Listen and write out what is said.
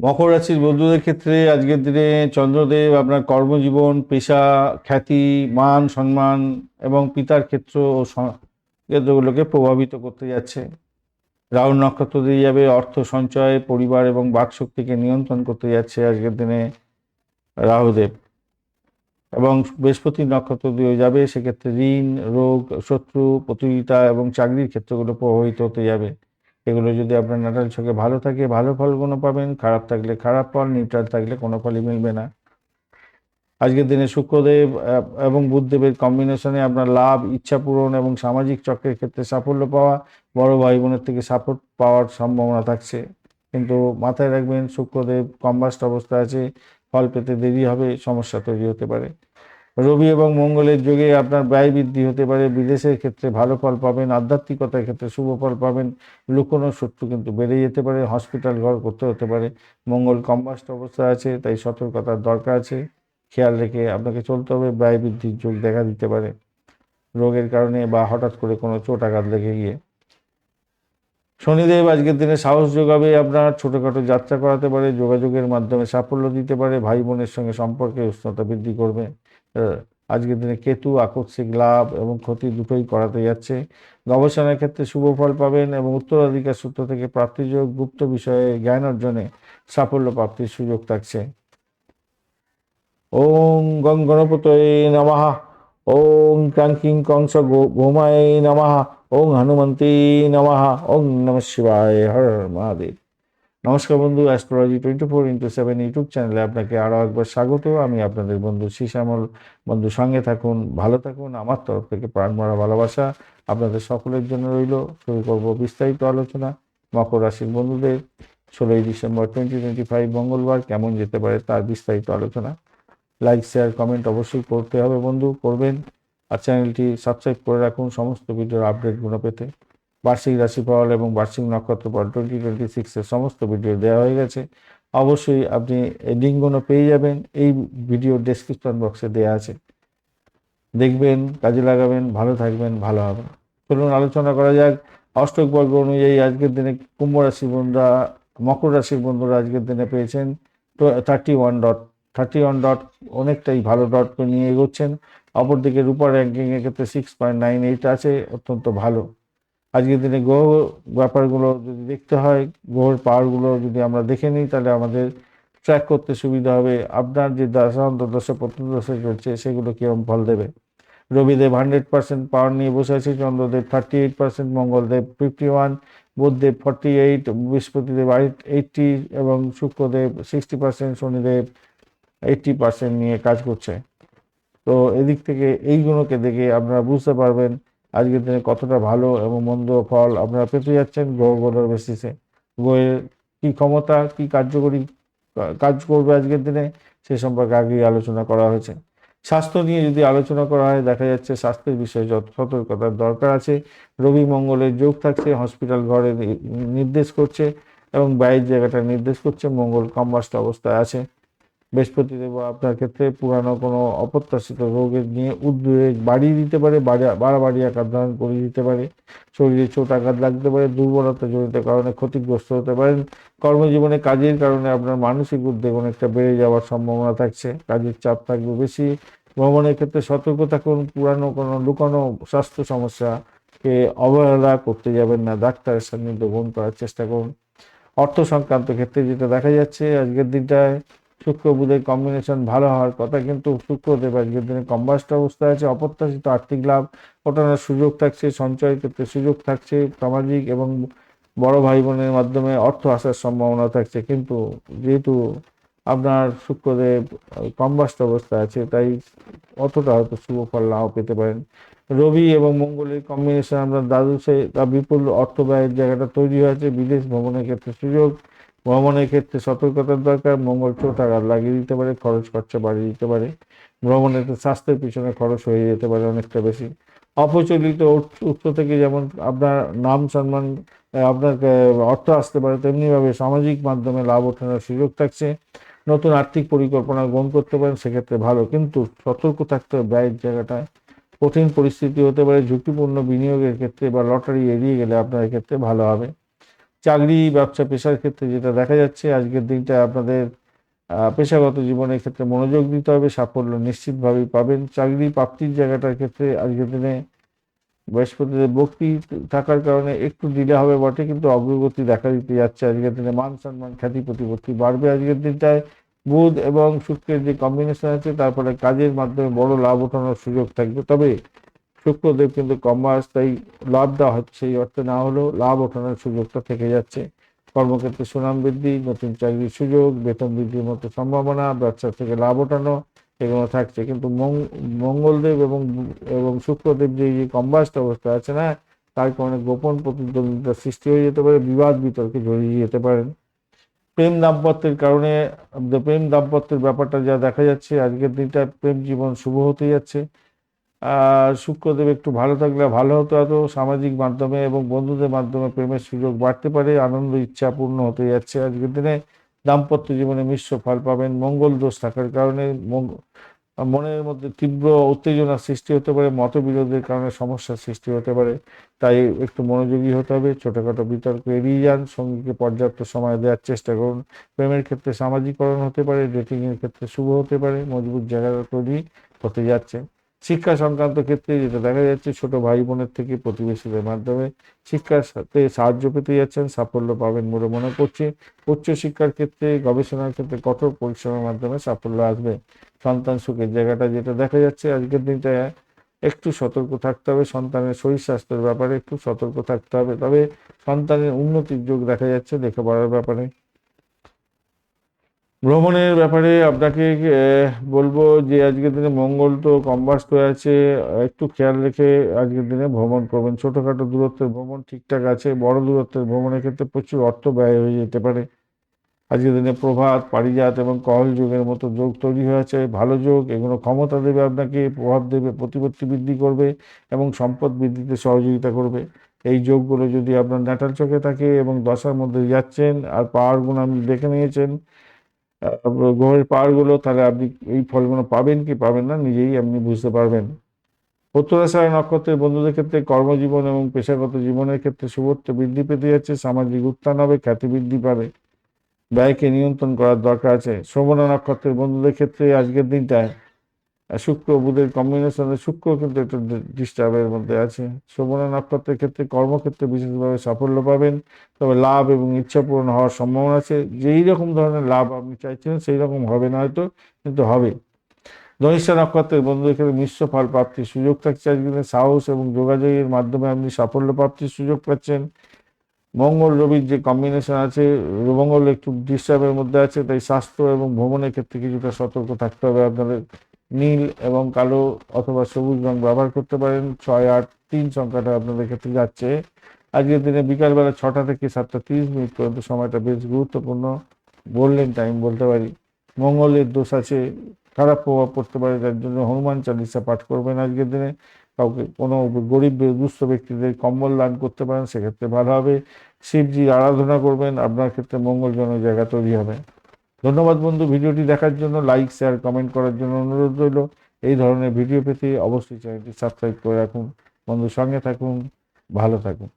মকর রাশির বন্ধুদের ক্ষেত্রে আজকের দিনে চন্দ্রদেব আপনার কর্মজীবন, পেশা, খ্যাতি, মান সম্মান এবং পিতার ক্ষেত্র ও ক্ষেত্রগুলোকে প্রভাবিত করতে যাচ্ছে। রাহু নক্ষত্র দিয়ে যাবে, অর্থ সঞ্চয়, পরিবার এবং বাকশক্তিকে নিয়ন্ত্রণ করতে যাচ্ছে আজকের দিনে রাহুদেব। এবং বৃহস্পতি নক্ষত্র দিয়ে যাবে, সেক্ষেত্রে ঋণ, রোগ, শত্রু, প্রতিযোগিতা এবং চাকরির ক্ষেত্রগুলো প্রভাবিত হতে যাবে। এগুলো যদি আপনার নাটাল ছকে ভালো থাকে ভালো ফলগুলো পাবেন, খারাপ থাকলে খারাপ ফল, নিউট্রাল থাকলে কোনো ফলই মিলবে না। আজকের দিনে শুক্রদেব এবং বুধদেবের কম্বিনেশনে আপনার লাভ, ইচ্ছা পূরণ এবং সামাজিক চক্রের ক্ষেত্রে সাফল্য পাওয়া, বড় ভাই বোনের থেকে সাপোর্ট পাওয়ার সম্ভাবনা থাকছে। কিন্তু মাথায় রাখবেন, শুক্রদেব কম্বাস্ট অবস্থা আছে, ফল পেতে দেরি হবে, সমস্যা তৈরি হতে পারে। রবি এবং মঙ্গলের যোগে আপনার ব্যয় বৃদ্ধি হতে পারে, বিদেশের ক্ষেত্রে ভালো ফল পাবেন, আধ্যাত্মিকতার ক্ষেত্রে শুভ ফল পাবেন, লুকোনো শত্রু কিন্তু বেড়ে যেতে পারে, হসপিটাল ঘর করতে হতে পারে। মঙ্গল কম্বাস্ট অবস্থা আছে, তাই সতর্কতার দরকার আছে, খেয়াল রেখে আপনাকে চলতে হবে। ব্যয় বৃদ্ধির যোগ দেখা দিতে পারে রোগের কারণে বা হঠাৎ করে কোনো চোট আঘাত লেগে গিয়ে। শনিদেব আজকের দিনে সাহস যোগাবে, আপনার ছোটখাটো যাত্রা করাতে পারে, যোগাযোগের মাধ্যমে সাফল্য দিতে পারে, ভাই বোনের সঙ্গে সম্পর্কে উষ্ণতা বৃদ্ধি করবে। আজকের দিনে কেতু আকস্মিক লাভ এবং ক্ষতি দুটোই করাতে যাচ্ছে। গবেষণার ক্ষেত্রে শুভ ফল পাবেন এবং উত্তরাধিকার সূত্র থেকে প্রাপ্তিযোগ, গুপ্ত বিষয়ে জ্ঞান অর্জনে সাফল্য প্রাপ্তির সুযোগ থাকছে। ওম গং গণপতয়ে নমঃ। ওম ক্রাং কিং কংস গোমায় নমঃ। ওং হনুমন্তে নমঃ। ওং নমঃ শিবায়, হর হর মহাদেব। নমস্কার বন্ধু, অ্যাস্ট্রোলজি 24x7 ইউটিউব চ্যানেলে আপনাকে আরও একবার স্বাগত। আমি আপনাদের বন্ধু শ্যামল। বন্ধু, সঙ্গে থাকুন, ভালো থাকুন। আমার তরফ থেকে প্রাণভরা ভালোবাসা আপনাদের সকলের জন্য রইল। শুরু করব বিস্তারিত আলোচনা। মকর রাশির বন্ধুদের 16ই ডিসেম্বর 2025 মঙ্গলবার কেমন যেতে পারে তার বিস্তারিত আলোচনা। লাইক, শেয়ার, কমেন্ট অবশ্যই করতে হবে বন্ধু, করবেন। আর চ্যানেলটি সাবস্ক্রাইব করে রাখুন সমস্ত ভিডিওর আপডেটগুলো পেতে। বার্ষিক রাশিফল এবং বার্ষিক নক্ষত্রফল 2026-এর সমস্ত ভিডিও দেওয়া হয়ে গেছে। অবশ্যই আপনি এই লিঙ্কগুলো পেয়ে যাবেন, এই ভিডিও ডেসক্রিপশন বক্সে দেওয়া আছে। দেখবেন, কাজে লাগাবেন, ভালো থাকবেন, ভালো হবে। চলুন আলোচনা করা যাক। অষ্টক বর্গ অনুযায়ী আজকের দিনে কুম্ভ রাশি বন্ধুরা, মকর রাশির বন্ধুরা আজকের দিনে পেয়েছেন 31 ডট। 31 ডট অনেকটাই ভালো ডট করে নিয়ে এগোচ্ছেন। অপরদিকে রূপার র্যাঙ্কিংয়ের ক্ষেত্রে 6.98 আছে, অত্যন্ত ভালো। আজকের দিনে গ্রহ ব্যাপারগুলো যদি দেখতে হয়, গ্রহের পাওয়ারগুলো যদি আমরা দেখে নিই, তাহলে আমাদের ট্র্যাক করতে সুবিধা হবে আপনার যে দশা প্রত্যদশা চলছে সেগুলো কীরকম ফল দেবে। রবিদেব 100% পাওয়ার নিয়ে বসে আছে, চন্দ্রদেব 38%, মঙ্গলদেব 51, বুধদেব 48, বৃহস্পতিদেব 80 এবং শুক্রদেব 60%, শনিদেব 80% নিয়ে কাজ করছে। তো এদিক থেকে এইগুলোকে দেখে আপনারা বুঝতে পারবেন আজকের দিনে কতটা ভালো এবং মন্দ ফল আপনারা পেতে যাচ্ছেন গ্রহগুলোর বেসিসে। গ্রহের কী ক্ষমতা, কী কার্যকরী কাজ করবে আজকের দিনে, সে সম্পর্কে আগেই আলোচনা করা হয়েছে। স্বাস্থ্য নিয়ে যদি আলোচনা করা হয়, দেখা যাচ্ছে স্বাস্থ্যের বিষয়ে যত সতর্কতার দরকার আছে। রবি মঙ্গলের যোগ থাকছে, হসপিটাল ঘরে নির্দেশ করছে এবং ব্যয়ের জায়গাটা নির্দেশ করছে। মঙ্গল কম্বাস্ট অবস্থায় আছে। বৃহস্পতিদেব আপনার ক্ষেত্রে পুরানো কোনো অপ্রত্যাশিত রোগের নিয়ে উদ্বেগ বাড়িয়ে দিতে পারে, বাড়াবাড়ি আকার ধারণ করে দিতে পারে। শরীরে চোট আঘাত লাগতে পারে, দুর্বলতা জনিত কারণে ক্ষতিগ্রস্ত হতে পারেন। কর্মজীবনে কাজের কারণে আপনার মানসিক উদ্বেগ অনেকটা বেড়ে যাওয়ার সম্ভাবনা থাকছে, কাজের চাপ থাকবে বেশি। ভ্রমণের ক্ষেত্রে সতর্ক থাকুন, পুরানো কোনো লুকানো স্বাস্থ্য সমস্যাকে অবহেলা করতে যাবেন না, ডাক্তারের সান্নিধ্য গ্রহণ করার চেষ্টা করুন। অর্থ সংক্রান্ত ক্ষেত্রে যেটা দেখা যাচ্ছে আজকের দিনটায়, শুক্র বুধের কম্বিনেশন ভালো হওয়ার কথা, কিন্তু শুক্রদেব আজকের দিনে কম্বাস্ট অবস্থায় আছে। অপ্রত্যাশিত আর্থিক লাভ ওঠানোর সুযোগ থাকছে, সঞ্চয়ের ক্ষেত্রে সুযোগ থাকছে, সামাজিক এবং বড় ভাই বোনের মাধ্যমে অর্থ আসার সম্ভাবনা থাকছে। কিন্তু যেহেতু আপনার শুক্রদেব কম্বাস্ট অবস্থা আছে, তাই অতটা হয়তো শুভ ফল নাও পেতে পারেন। রবি এবং মঙ্গলের কম্বিনেশন আপনার দ্বাদশে তা বিপুল অর্থ ব্যয়ের জায়গাটা তৈরি হয়েছে। বিদেশ ভ্রমণের ক্ষেত্রে সুযোগ, ভ্রমণের ক্ষেত্রে সতর্কতার দরকার। মঙ্গল চোট আঘাত লাগিয়ে দিতে পারে, খরচ খরচা বাড়িয়ে দিতে পারে। ভ্রমণের স্বাস্থ্যের পিছনে খরচ হয়ে যেতে পারে অনেকটা বেশি। অপ্রচলিত উৎস থেকে যেমন আপনার নাম সম্মান, আপনার অর্থ আসতে পারে, তেমনিভাবে সামাজিক মাধ্যমে লাভ ওঠানোর সুযোগ থাকছে। নতুন আর্থিক পরিকল্পনা গ্রহণ করতে পারেন, সেক্ষেত্রে ভালো, কিন্তু সতর্ক থাকতে হবে ব্যয়ের জায়গাটায়। কঠিন পরিস্থিতি হতে পারে, ঝুঁকিপূর্ণ বিনিয়োগের ক্ষেত্রে বা লটারি এড়িয়ে গেলে আপনার ক্ষেত্রে ভালো হবে। চাকরি ব্যবসা পেশার ক্ষেত্রে যেটা দেখা যাচ্ছে, আজকের দিনটা আপনাদের পেশাগত জীবনের ক্ষেত্রে মনোযোগ দিতে হবে, সাফল্য নিশ্চিতভাবেই পাবেন। চাকরি প্রাপ্তির জায়গাটার ক্ষেত্রে আজকের দিনে বৃহস্পতিদের বক্রি থাকার কারণে একটু ডিলে হবে বটে, কিন্তু অগ্রগতি দেখা দিতে যাচ্ছে। আজকের দিনে মান সম্মান খ্যাতি প্রতিপত্তি বাড়বে। আজকের দিনটায় বুধ এবং শুক্রের যে কম্বিনেশন আছে, তারপরে কাজের মাধ্যমে বড় লাভ ওঠানোর সুযোগ থাকবে। তবে শুক্রদেব কিন্তু কম মাস, তাই লাভটা হচ্ছে এই অর্থে না হলেও লাভ ওঠানোর সুযোগটা থেকে যাচ্ছে। কর্মক্ষেত্রে সুনাম বৃদ্ধি, নতুন চাকরির সুযোগ, বেতন বৃদ্ধির মতো সম্ভাবনা, ব্যবসা থেকে লাভ ওঠানো, এগুলো থাকছে। কিন্তু মঙ্গলদেব এবং এবং শুক্রদেব যে কম্বাস্ট অবস্থা আছে না, তার কারণে গোপন প্রতিদ্বন্দ্বিতার সৃষ্টি হয়ে যেতে পারে, বিবাদ বিতর্কে জড়িয়ে যেতে পারেন। প্রেম দাম্পত্যের কারণে প্রেম দাম্পত্যের ব্যাপারটা যা দেখা যাচ্ছে, আজকের দিনটা প্রেম জীবন শুভ হতে যাচ্ছে। আর শুক্রদেব একটু ভালো থাকলে ভালো হতো। এত সামাজিক মাধ্যমে এবং বন্ধুদের মাধ্যমে প্রেমের সুযোগ বাড়তে পারে, আনন্দ ইচ্ছা পূর্ণ হতে যাচ্ছে। আজকের দিনে দাম্পত্য জীবনে মিশ্র ফল পাবেন। মঙ্গল দোষ থাকার কারণে মনের মধ্যে তীব্র উত্তেজনার সৃষ্টি হতে পারে, মতবিরোধের কারণে সমস্যার সৃষ্টি হতে পারে। তাই একটু মনোযোগী হতে হবে, ছোটখাটো বিতর্ক এড়িয়ে যান, সঙ্গীকে পর্যাপ্ত সময় দেওয়ার চেষ্টা করুন। প্রেমের ক্ষেত্রে সামাজিকরণ হতে পারে, ডেটিংয়ের ক্ষেত্রে শুভ হতে পারে, মজবুত জায়গা তৈরি হতে যাচ্ছে। শিক্ষা সংক্রান্ত ক্ষেত্রে যেটা দেখা যাচ্ছে, ছোট ভাই বোনের থেকে প্রতিবেশীদের মাধ্যমে শিক্ষার সাথে সাহায্য পেতে যাচ্ছেন, সাফল্য পাবেন বলে মনে করছি। উচ্চশিক্ষার ক্ষেত্রে গবেষণার ক্ষেত্রে কঠোর পরিশ্রমের মাধ্যমে সাফল্য আসবে। সন্তান সুখের জায়গাটা যেটা দেখা যাচ্ছে, আজকের দিনটা একটু সতর্ক থাকতে হবে। সন্তানের শরীর স্বাস্থ্যের ব্যাপারে একটু সতর্ক থাকতে হবে। তবে সন্তানের উন্নতির যোগ দেখা যাচ্ছে লেখাপড়ার ব্যাপারে। ভ্রমণের ব্যাপারে আপনাকে বলবো যে আজকের দিনে মঙ্গল তো কম্বাস্ট হয়ে আছে, একটু খেয়াল রেখে আজকের দিনে ভ্রমণ করবেন। ছোটখাটো দূরত্বের ভ্রমণ ঠিকঠাক আছে, বড় দূরত্বের ভ্রমণের ক্ষেত্রে প্রচুর অর্থ ব্যয় হয়ে যেতে পারে। আজকের দিনে প্রভাত, পারিজাত এবং কহল যোগের মতো যোগ তৈরি হয়েছে, ভালো যোগ। এগুলো ক্ষমতা দেবে আপনাকে, প্রভাব দেবে, প্রতিপত্তি বৃদ্ধি করবে এবং সম্পদ বৃদ্ধিতে সহযোগিতা করবে। এই যোগগুলো যদি আপনার ন্যাটাল চোখে থাকে এবং দশার মধ্যে যাচ্ছেন আর পাওয়ারগুলো আপনি দেখে নিয়েছেন, গ্রহের পাওয়ারগুলো, তাহলে আপনি এই ফলগুলো পাবেন কি পাবেন না নিজেই আপনি বুঝতে পারবেন। উত্তরাষাঢ়া নক্ষত্রের বন্ধুদের ক্ষেত্রে কর্মজীবন এবং পেশাগত জীবনের ক্ষেত্রে শুভত্ব বৃদ্ধি পেতে যাচ্ছে, সামাজিক উত্থান হবে, খ্যাতি বৃদ্ধি পাবে। ব্যয়কে নিয়ন্ত্রণ করার দরকার আছে। শ্রবণা নক্ষত্রের বন্ধুদের ক্ষেত্রে আজকের দিনটায় শুক্র বুধের কম্বিনেশনে শুক্র কিন্তু একটু ডিস্টার্বের মধ্যে আছে। শ্রবণা নক্ষত্রের ক্ষেত্রে কর্মক্ষেত্রে বিশেষভাবে সাফল্য পাবেন, তবে লাভ এবং ইচ্ছা পূরণ হওয়ার সম্ভাবনা আছে। যেই রকম ধরনের লাভ আপনি চাইছেন সেই রকম হবে না হয়তো, কিন্তু হবে। ধনিষ্ঠা নক্ষত্রের বন্ধুদের ক্ষেত্রে মিশ্র ফল প্রাপ্তির সুযোগ থাকছে। আজকে সাহস এবং যোগাযোগের মাধ্যমে আপনি সাফল্য প্রাপ্তির সুযোগ পাচ্ছেন। মঙ্গল রবির যে কম্বিনেশন আছে, মঙ্গল একটু ডিস্টার্বের মধ্যে আছে, তাই স্বাস্থ্য এবং ভ্রমণের ক্ষেত্রে কিছুটা সতর্ক থাকতে হবে আপনাদের। নীল এবং কালো অথবা সবুজ রং ব্যবহার করতে পারেন। 6, 8, 3 সংখ্যাটা আপনাদের ক্ষেত্রে যাচ্ছে। আজকের দিনে বিকালবেলা 6টা থেকে 7টা 30 মিনিট পর্যন্ত সময়টা বেশ গুরুত্বপূর্ণ, গোল্ডেন টাইম বলতে পারি। মঙ্গলের দোষ আছে, খারাপ প্রভাব পড়তে পারে, তার জন্য হনুমান চালিসা পাঠ করবেন আজকের দিনে। কাউকে কোনো গরিব দুস্থ ব্যক্তিদের কম্বল দান করতে পারেন, সেক্ষেত্রে ভালো হবে। শিবজির আরাধনা করবেন, আপনার ক্ষেত্রে মঙ্গলজনক জায়গা তৈরি হবে। ধন্যবাদ বন্ধু, ভিডিওটি দেখার জন্য। লাইক শেয়ার কমেন্ট করার জন্য অনুরোধ রইল। এই ধরনের ভিডিও পেতে অবশ্যই চ্যানেলটি সাবস্ক্রাইব করে রাখুন। বন্ধু সঙ্গে থাকুন, ভালো থাকুন।